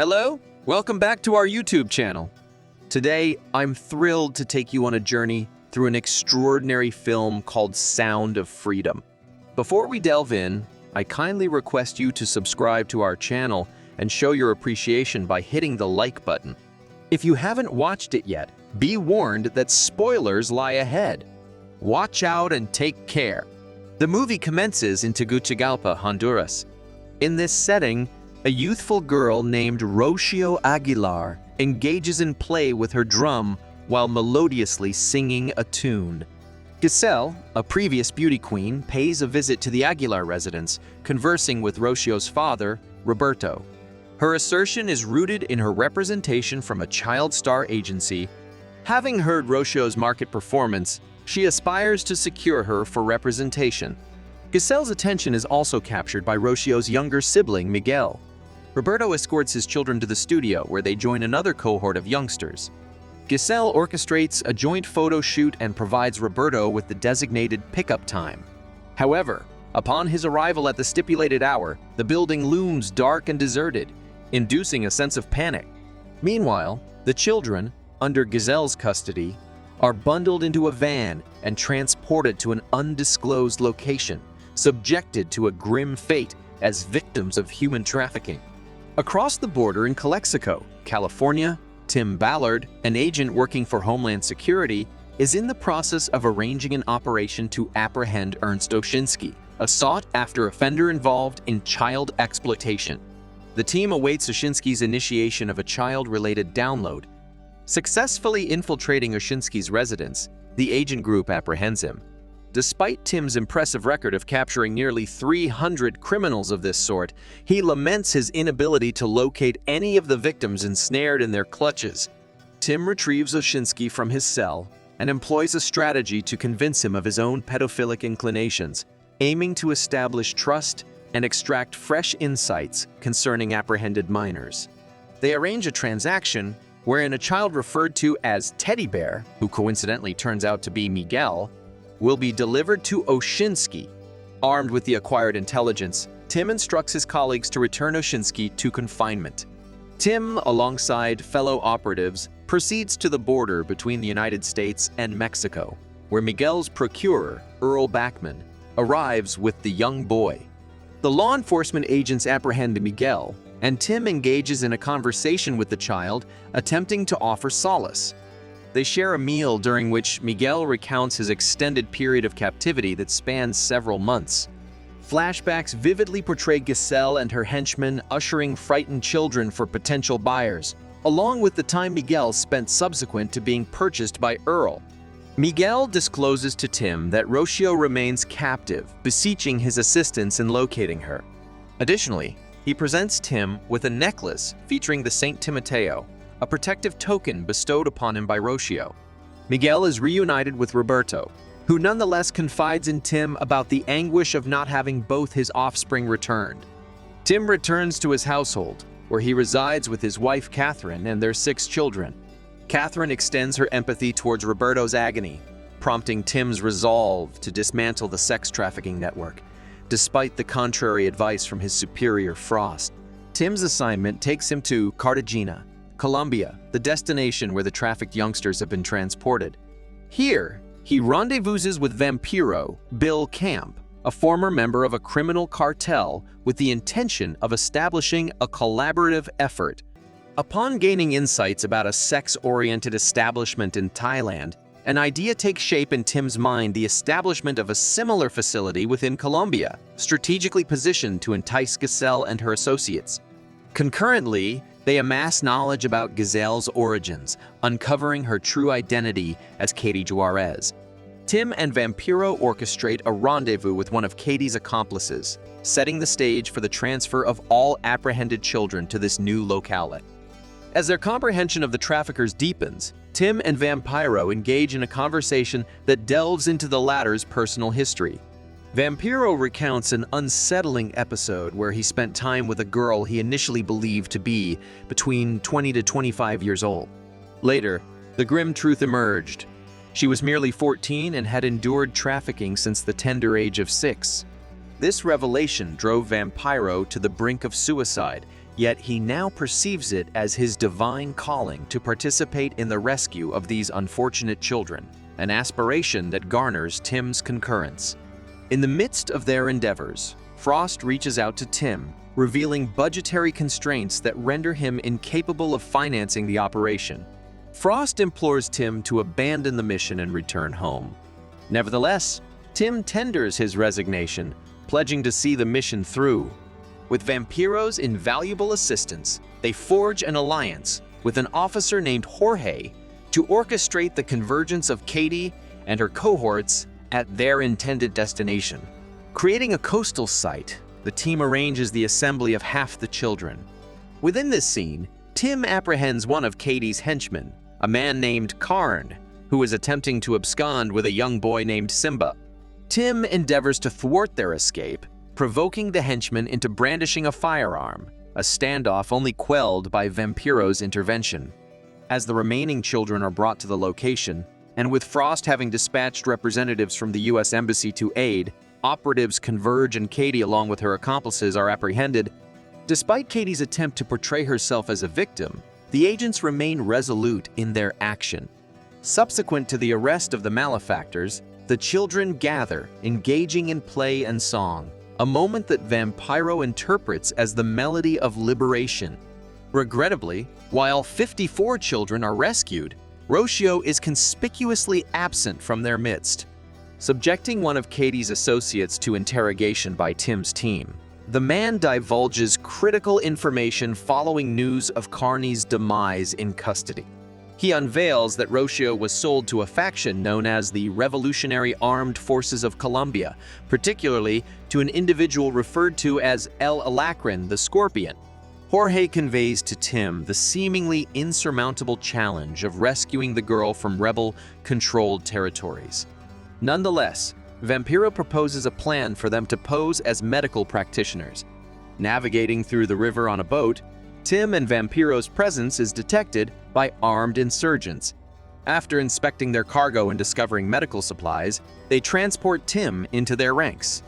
Hello, welcome back to our YouTube channel. Today, I'm thrilled to take you on a journey through an extraordinary film called Sound of Freedom. Before we delve in, I kindly request you to subscribe to our channel and show your appreciation by hitting the like button. If you haven't watched it yet, be warned that spoilers lie ahead. Watch out and take care. The movie commences in Tegucigalpa, Honduras. In this setting, a youthful girl named Rocio Aguilar engages in play with her drum while melodiously singing a tune. Giselle, a previous beauty queen, pays a visit to the Aguilar residence, conversing with Rocio's father, Roberto. Her assertion is rooted in her representation from a child star agency. Having heard Rocio's market performance, she aspires to secure her for representation. Giselle's attention is also captured by Rocio's younger sibling, Miguel. Roberto escorts his children to the studio, where they join another cohort of youngsters. Giselle orchestrates a joint photo shoot and provides Roberto with the designated pickup time. However, upon his arrival at the stipulated hour, the building looms dark and deserted, inducing a sense of panic. Meanwhile, the children, under Giselle's custody, are bundled into a van and transported to an undisclosed location, subjected to a grim fate as victims of human trafficking. Across the border in Calexico, California, Tim Ballard, an agent working for Homeland Security, is in the process of arranging an operation to apprehend Ernst Oshinsky, a sought-after offender involved in child exploitation. The team awaits Oshinsky's initiation of a child-related download. Successfully infiltrating Oshinsky's residence, the agent group apprehends him. Despite Tim's impressive record of capturing nearly 300 criminals of this sort, he laments his inability to locate any of the victims ensnared in their clutches. Tim retrieves Oshinsky from his cell and employs a strategy to convince him of his own pedophilic inclinations, aiming to establish trust and extract fresh insights concerning apprehended minors. They arrange a transaction wherein a child referred to as Teddy Bear, who coincidentally turns out to be Miguel, will be delivered to Oshinsky. Armed with the acquired intelligence, Tim instructs his colleagues to return Oshinsky to confinement. Tim, alongside fellow operatives, proceeds to the border between the United States and Mexico, where Miguel's procurer, Earl Backman, arrives with the young boy. The law enforcement agents apprehend Miguel, and Tim engages in a conversation with the child, attempting to offer solace. They share a meal during which Miguel recounts his extended period of captivity that spans several months. Flashbacks vividly portray Giselle and her henchmen ushering frightened children for potential buyers, along with the time Miguel spent subsequent to being purchased by Earl. Miguel discloses to Tim that Rocio remains captive, beseeching his assistance in locating her. Additionally, he presents Tim with a necklace featuring the Saint Timoteo, a protective token bestowed upon him by Rocio. Miguel is reunited with Roberto, who nonetheless confides in Tim about the anguish of not having both his offspring returned. Tim returns to his household, where he resides with his wife Catherine and their 6 children. Catherine extends her empathy towards Roberto's agony, prompting Tim's resolve to dismantle the sex trafficking network, despite the contrary advice from his superior Frost. Tim's assignment takes him to Cartagena, Colombia, the destination where the trafficked youngsters have been transported. Here, he rendezvouses with Vampiro Bill Camp, a former member of a criminal cartel, with the intention of establishing a collaborative effort. Upon gaining insights about a sex-oriented establishment in Thailand, an idea takes shape in Tim's mind: the establishment of a similar facility within Colombia, strategically positioned to entice Giselle and her associates. Concurrently, they amass knowledge about Giselle's origins, uncovering her true identity as Katie Juarez. Tim and Vampiro orchestrate a rendezvous with one of Katie's accomplices, setting the stage for the transfer of all apprehended children to this new locale. As their comprehension of the traffickers deepens, Tim and Vampiro engage in a conversation that delves into the latter's personal history. Vampiro recounts an unsettling episode where he spent time with a girl he initially believed to be between 20 to 25 years old. Later, the grim truth emerged. She was merely 14 and had endured trafficking since the tender age of 6. This revelation drove Vampiro to the brink of suicide, yet he now perceives it as his divine calling to participate in the rescue of these unfortunate children, an aspiration that garners Tim's concurrence. In the midst of their endeavors, Frost reaches out to Tim, revealing budgetary constraints that render him incapable of financing the operation. Frost implores Tim to abandon the mission and return home. Nevertheless, Tim tenders his resignation, pledging to see the mission through. With Vampiro's invaluable assistance, they forge an alliance with an officer named Jorge to orchestrate the convergence of Katie and her cohorts at their intended destination. Creating a coastal site, the team arranges the assembly of half the children. Within this scene, Tim apprehends one of Katie's henchmen, a man named Karn, who is attempting to abscond with a young boy named Simba. Tim endeavors to thwart their escape, provoking the henchman into brandishing a firearm, a standoff only quelled by Vampiro's intervention. As the remaining children are brought to the location, and with Frost having dispatched representatives from the U.S. Embassy to aid, operatives converge and Katie, along with her accomplices, are apprehended. Despite Katie's attempt to portray herself as a victim, the agents remain resolute in their action. Subsequent to the arrest of the malefactors, the children gather, engaging in play and song, a moment that Vampiro interprets as the melody of liberation. Regrettably, while 54 children are rescued, Rocio is conspicuously absent from their midst. Subjecting one of Katie's associates to interrogation by Tim's team, the man divulges critical information following news of Carney's demise in custody. He unveils that Rocio was sold to a faction known as the Revolutionary Armed Forces of Colombia, particularly to an individual referred to as El Alacrán, the Scorpion. Jorge conveys to Tim the seemingly insurmountable challenge of rescuing the girl from rebel-controlled territories. Nonetheless, Vampiro proposes a plan for them to pose as medical practitioners. Navigating through the river on a boat, Tim and Vampiro's presence is detected by armed insurgents. After inspecting their cargo and discovering medical supplies, they transport Tim into their ranks.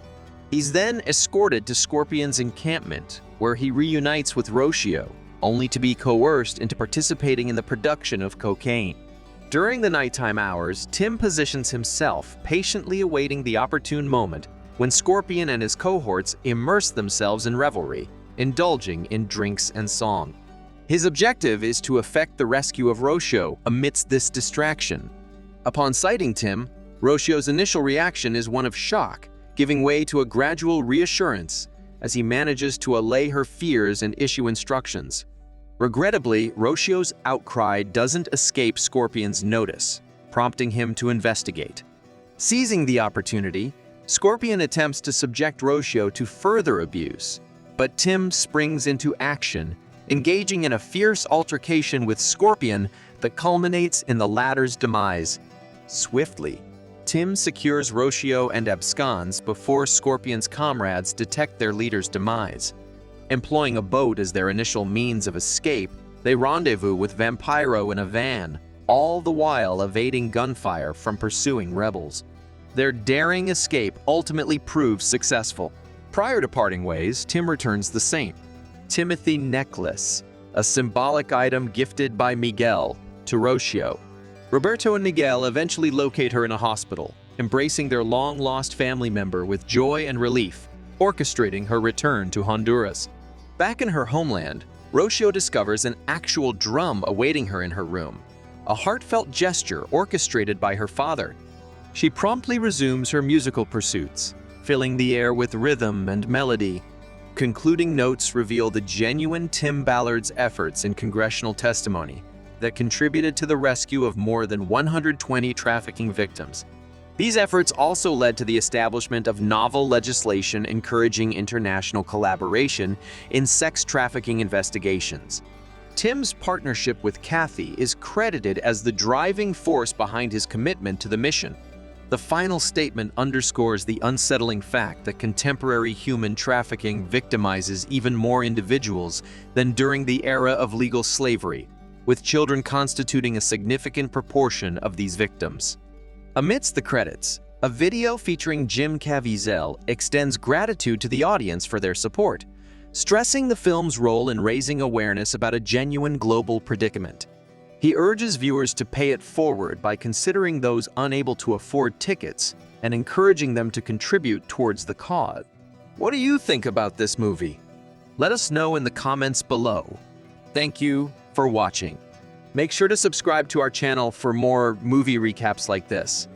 He's then escorted to Scorpion's encampment, where he reunites with Rocio, only to be coerced into participating in the production of cocaine. During the nighttime hours, Tim positions himself, patiently awaiting the opportune moment when Scorpion and his cohorts immerse themselves in revelry, indulging in drinks and song. His objective is to effect the rescue of Rocio amidst this distraction. Upon sighting Tim, Rocio's initial reaction is one of shock, giving way to a gradual reassurance as he manages to allay her fears and issue instructions. Regrettably, Rocio's outcry doesn't escape Scorpion's notice, prompting him to investigate. Seizing the opportunity, Scorpion attempts to subject Rocio to further abuse, but Tim springs into action, engaging in a fierce altercation with Scorpion that culminates in the latter's demise. Swiftly, Tim secures Rocio and absconds before Scorpion's comrades detect their leader's demise. Employing a boat as their initial means of escape, they rendezvous with Vampiro in a van, all the while evading gunfire from pursuing rebels. Their daring escape ultimately proves successful. Prior to parting ways, Tim returns the St. Timothy necklace, a symbolic item gifted by Miguel to Rocio. Roberto and Miguel eventually locate her in a hospital, embracing their long-lost family member with joy and relief, orchestrating her return to Honduras. Back in her homeland, Rocio discovers an actual drum awaiting her in her room, a heartfelt gesture orchestrated by her father. She promptly resumes her musical pursuits, filling the air with rhythm and melody. Concluding notes reveal the genuine Tim Ballard's efforts in congressional testimony that contributed to the rescue of more than 120 trafficking victims. These efforts also led to the establishment of novel legislation encouraging international collaboration in sex trafficking investigations. Tim's partnership with Kathy is credited as the driving force behind his commitment to the mission. The final statement underscores the unsettling fact that contemporary human trafficking victimizes even more individuals than during the era of legal slavery, with children constituting a significant proportion of these victims. Amidst the credits, a video featuring Jim Caviezel extends gratitude to the audience for their support. stressing the film's role in raising awareness about a genuine global predicament. He urges viewers to pay it forward by considering those unable to afford tickets and encouraging them to contribute towards the cause. What do you think about this movie? Let us know in the comments below. Thank you for watching. Make sure to subscribe to our channel for more movie recaps like this.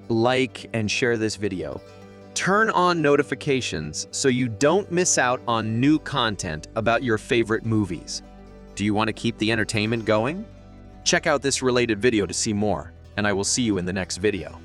Like and share this video. Turn on notifications so you don't miss out on new content about your favorite movies. Do you want to keep the entertainment going? Check out this related video to see more, and I will see you in the next video.